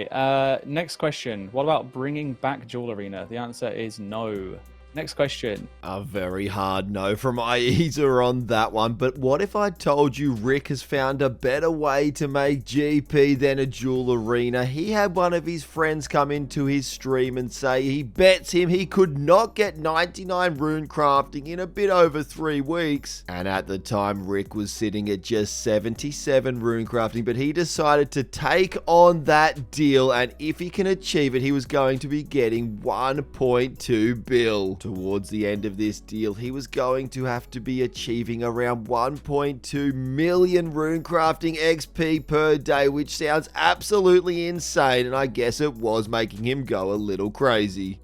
Right, next question. What about bringing back Duel Arena? The answer is no. Next question. A very hard no from Aiza on that one, but what if I told you Rick has found a better way to make GP than a Duel Arena? He had one of his friends come into his stream and say he bets him he could not get 99 rune crafting in a bit over 3 weeks. And at the time, Rick was sitting at just 77 rune crafting, but he decided to take on that deal, and if he can achieve it, he was going to be getting 1.2 bill. Towards the end of this deal, he was going to have to be achieving around 1.2 million rune crafting XP per day, which sounds absolutely insane, and I guess it was making him go a little crazy.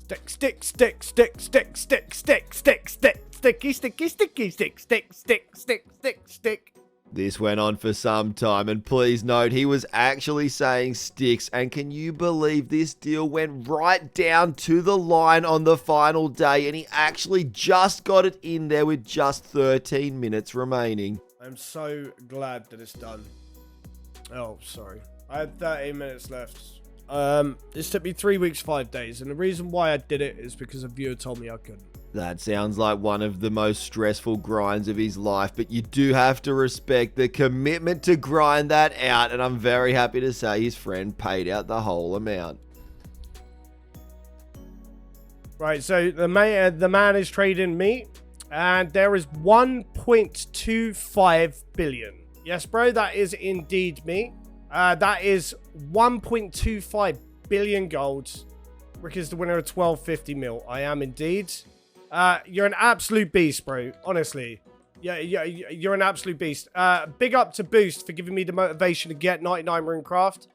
Stick, stick, stick, stick, stick, stick, stick, stick, stick, sticky, sticky, sticky, stick, stick, stick, stick, stick, stick. This went on for some time, and please note, he was actually saying sticks, and can you believe this deal went right down to the line on the final day, and he actually just got it in there with just 13 minutes remaining. I'm so glad that it's done. Oh, sorry. I had 13 minutes left. This took me 3 weeks, 5 days, and the reason why I did it is because a viewer told me I couldn't. That sounds like one of the most stressful grinds of his life, but you do have to respect the commitment to grind that out, and I'm very happy to say his friend paid out the whole amount. Right, so the man is trading meat, and there is 1.25 billion. Yes, bro, that is indeed me. That is 1.25 billion gold. Rick is the winner of 1250 mil. I am indeed. You're an absolute beast, bro. Honestly. Yeah, you're an absolute beast. Big up to Boost for giving me the motivation to get 99 runecraft.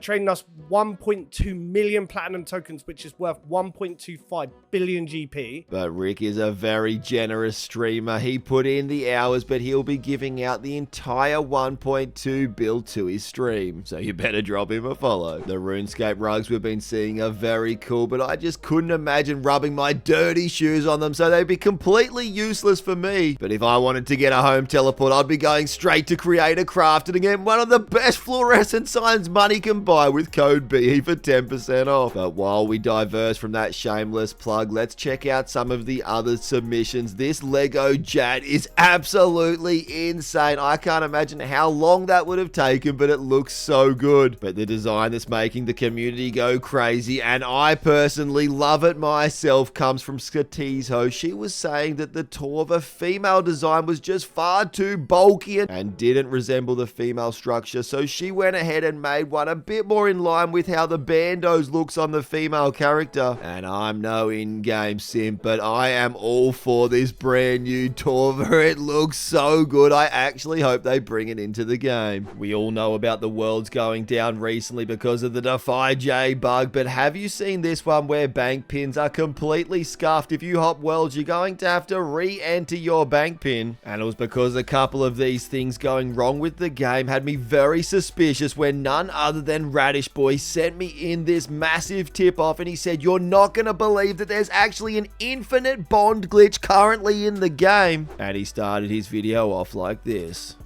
Trading us 1.2 million platinum tokens, which is worth 1.25 billion GP. But Rick is a very generous streamer. He put in the hours, but he'll be giving out the entire 1.2 bill to his stream. So you better drop him a follow. The RuneScape rugs we've been seeing are very cool, but I just couldn't imagine rubbing my dirty shoes on them, so they'd be completely useless for me. But if I wanted to get a home teleport, I'd be going straight to Creator Crafted and getting one of the best fluorescent signs money can buy with code BE for 10% off. But while we diverse from that shameless plug, let's check out some of the other submissions. This Lego Jad is absolutely insane. I can't imagine how long that would have taken, but it looks so good. But the design that's making the community go crazy, and I personally love it myself, comes from Skatizo. She was saying that the Torva female design was just far too bulky and didn't resemble the female structure, so she went ahead and made one a bit more in line with how the bandos looks on the female character. And I'm no in-game simp, but I am all for this brand new Torva. It looks so good. I actually hope they bring it into the game. We all know about the worlds going down recently because of the Defy J bug, but have you seen this one where bank pins are completely scuffed? If you hop worlds, you're going to have to re-enter your bank pin. And it was because a couple of these things going wrong with the game had me very suspicious when none other than radishboy sent me in this massive tip off, and he said, you're not going to believe that there's actually an infinite bond glitch currently in the game. And he started his video off like this.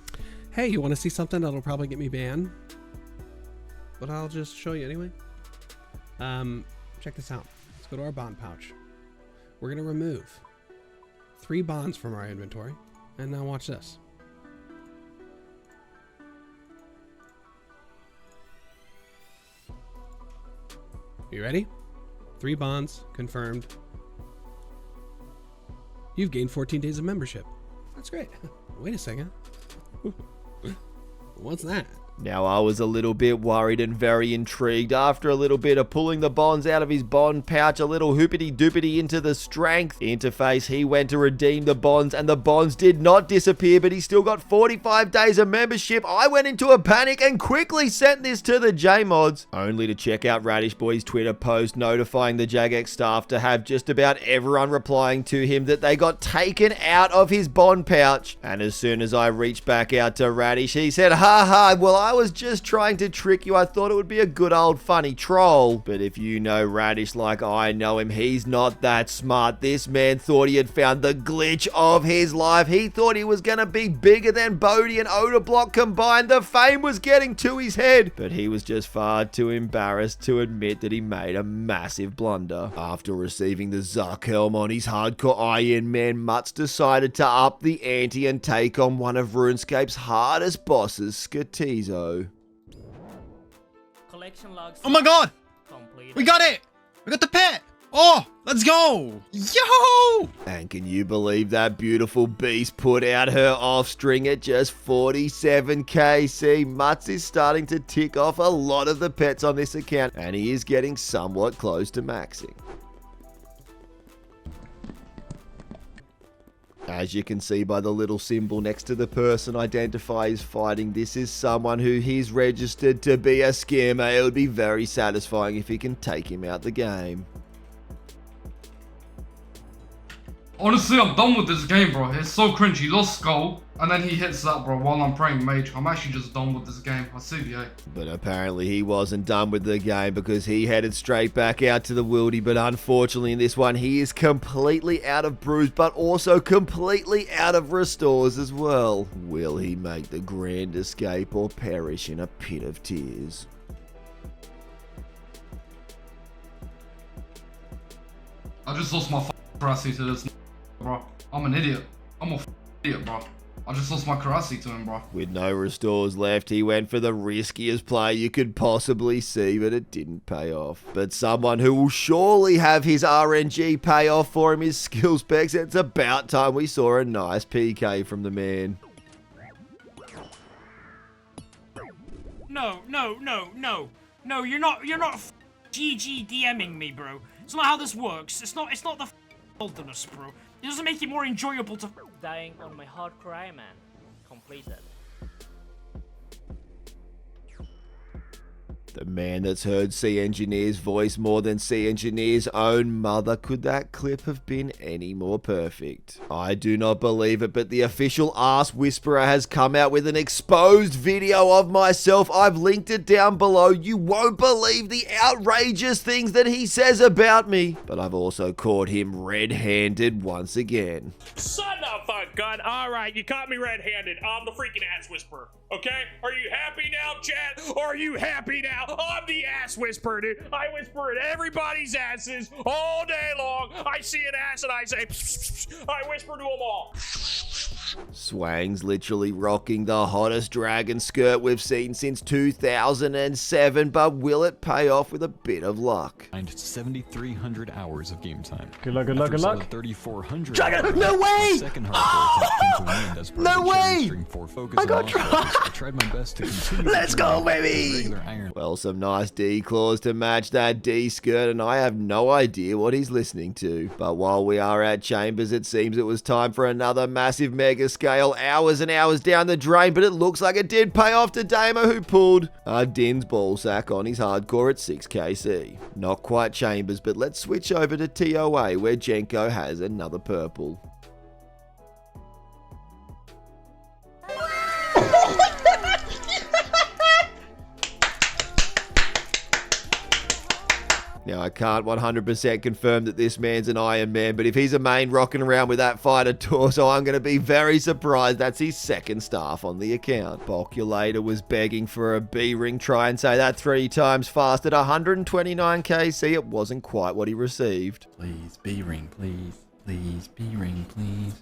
Hey, you want to see something that'll probably get me banned? But I'll just show you anyway. Check this out. Let's go to our bond pouch. We're going to remove 3 bonds from our inventory. And now watch this. You ready? 3 bonds confirmed. You've gained 14 days of membership. That's great. Wait a second. What's that? Now, I was a little bit worried and very intrigued. After a little bit of pulling the bonds out of his bond pouch, a little hoopity-doopity into the strength interface, he went to redeem the bonds, and the bonds did not disappear, but he still got 45 days of membership. I went into a panic and quickly sent this to the JMods, only to check out radishboy's Twitter post notifying the Jagex staff to have just about everyone replying to him that they got taken out of his bond pouch. And as soon as I reached back out to Radish, he said, ha ha, well, I was just trying to trick you. I thought it would be a good old funny troll. But if you know Radish like I know him, he's not that smart. This man thought he had found the glitch of his life. He thought he was going to be bigger than Bodhi and Odablock combined. The fame was getting to his head. But he was just far too embarrassed to admit that he made a massive blunder. After receiving the Zuck helm on his hardcore Iron Man, Mutz decided to up the ante and take on one of RuneScape's hardest bosses, Skatizo. Collection logs. Oh my god! Complete. We got it! We got the pet! Oh, let's go! Yo! And can you believe that beautiful beast put out her offspring at just 47 KC? Mutz is starting to tick off a lot of the pets on this account, and he is getting somewhat close to maxing. As you can see by the little symbol next to the person identifier is fighting, this is someone who he's registered to be a scammer. It would be very satisfying if he can take him out the game. Honestly, I'm done with this game, bro. It's so cringe. He lost Skull, and then he hits that, bro, while I'm praying Mage. I'm actually just done with this game. I see the But apparently he wasn't done with the game because he headed straight back out to the wildy. But unfortunately in this one, he is completely out of brews, but also completely out of restores as well. Will he make the grand escape or perish in a pit of tears? I just lost my Karasi to this, bro. I'm an idiot. I'm a idiot, bro. I just lost my Karasi to him, bro. With no restores left, he went for the riskiest play you could possibly see, but it didn't pay off. But someone who will surely have his RNG pay off for him is skillspecs. It's about time we saw a nice PK from the man. No, you're not GG DMing me, bro. It's not how this works. It's not the wilderness, bro. It doesn't make it more enjoyable to dying on my hardcore Iron Man. Completed. The man that's heard Sea Engineer's voice more than Sea Engineer's own mother. Could that clip have been any more perfect? I do not believe it, but the official Ass Whisperer has come out with an exposed video of myself. I've linked it down below. You won't believe the outrageous things that he says about me. But I've also caught him red-handed once again. Son of a gun. Alright, you caught me red-handed. I'm the freaking Ass Whisperer. Okay? Are you happy now, chat? Are you happy now? I'm the Ass Whisperer, dude. I whisper at everybody's asses all day long. I see an ass and I say, psh, psh, psh. I whisper to them all. Swang's literally rocking the hottest dragon skirt we've seen since 2007, but will it pay off with a bit of luck? 7,300 hours of game time. Good luck, good luck, good luck. 3,400. No way! Second hardcore No way! I got dropped. I tried my best to continue. Let's go, baby! Well, some nice D claws to match that D skirt, and I have no idea what he's listening to. But while we are at Chambers, it seems it was time for another massive mega scale, hours and hours down the drain, but it looks like it did pay off to Damo, who pulled a Din's ballsack on his hardcore at 6kc. Not quite Chambers, but let's switch over to TOA, where Jenko has another purple. Now, I can't 100% confirm that this man's an Iron Man, but if he's a main rocking around with that fighter torso, I'm going to be very surprised. That's his second staff on the account. Bokulator was begging for a B-ring. Try and say that 3 times fast at 129 KC. It wasn't quite what he received. Please, B-ring, please. Please, B-ring, please.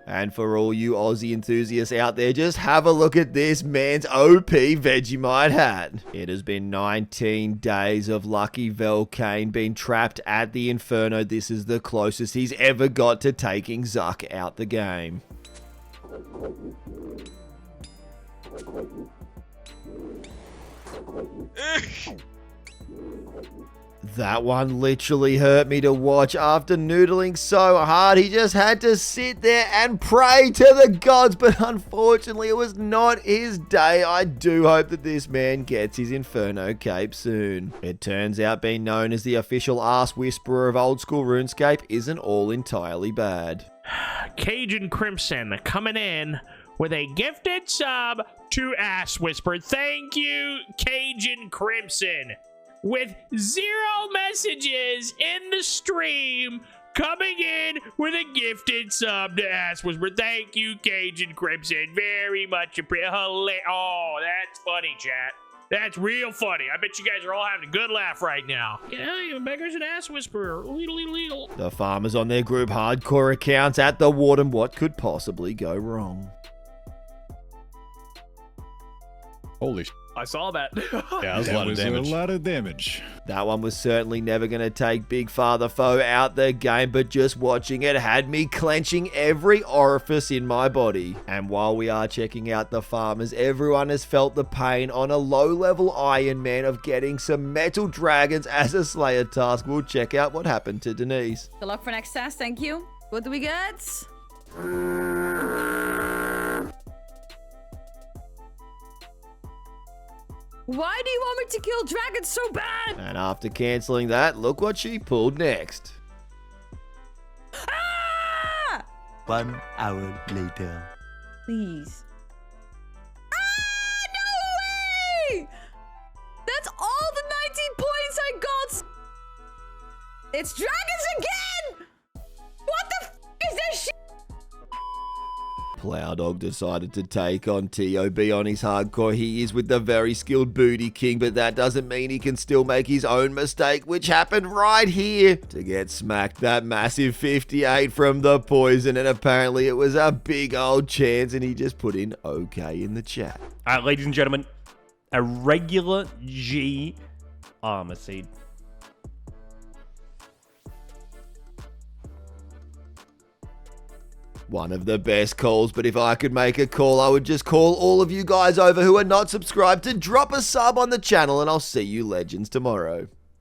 And for all you Aussie enthusiasts out there, just have a look at this man's OP Vegemite hat. It has been 19 days of luckyvelkane being trapped at the Inferno. This is the closest he's ever got to taking Zuck out the game. That one literally hurt me to watch. After noodling so hard, he just had to sit there and pray to the gods, but unfortunately it was not his day. I do hope that this man gets his Inferno cape soon. It turns out being known as the official ass whisperer of old school RuneScape isn't all entirely bad. Cajun Crimson coming in with a gifted sub to Ass Whisper. Thank you, Cajun Crimson. With 0 messages in the stream, coming in with a gifted sub to Ass Whisper. Thank you, Cajun Crimson. Very much appreciated. Oh, that's funny, chat. That's real funny. I bet you guys are all having a good laugh right now. Yeah, beggars and Ass Whisperer. Legal. The farmers on their group hardcore accounts at the Warden. What could possibly go wrong? Holy sh**. I saw that. Yeah, that was a lot of damage. That one was certainly never going to take Big Father Foe out the game, but just watching it had me clenching every orifice in my body. And while we are checking out the farmers, everyone has felt the pain on a low-level Iron Man of getting some metal dragons as a Slayer task. We'll check out what happened to Denise. Good luck for next task, thank you. What do we get? Why do you want me to kill dragons so bad? And after cancelling that, look what she pulled next. Ah! 1 hour later. Please. Ah! No way! That's all the 19 points I got! It's dragons again! What the f*** is this shit? Plowdog decided to take on TOB on his hardcore. He is with the very skilled Booty King, but that doesn't mean he can still make his own mistake, which happened right here to get smacked that massive 58 from the poison, and apparently it was a big old chance, and he just put in okay in the chat. All right, ladies and gentlemen, a regular G armor seed. One of the best calls, but if I could make a call, I would just call all of you guys over who are not subscribed to drop a sub on the channel, and I'll see you legends tomorrow.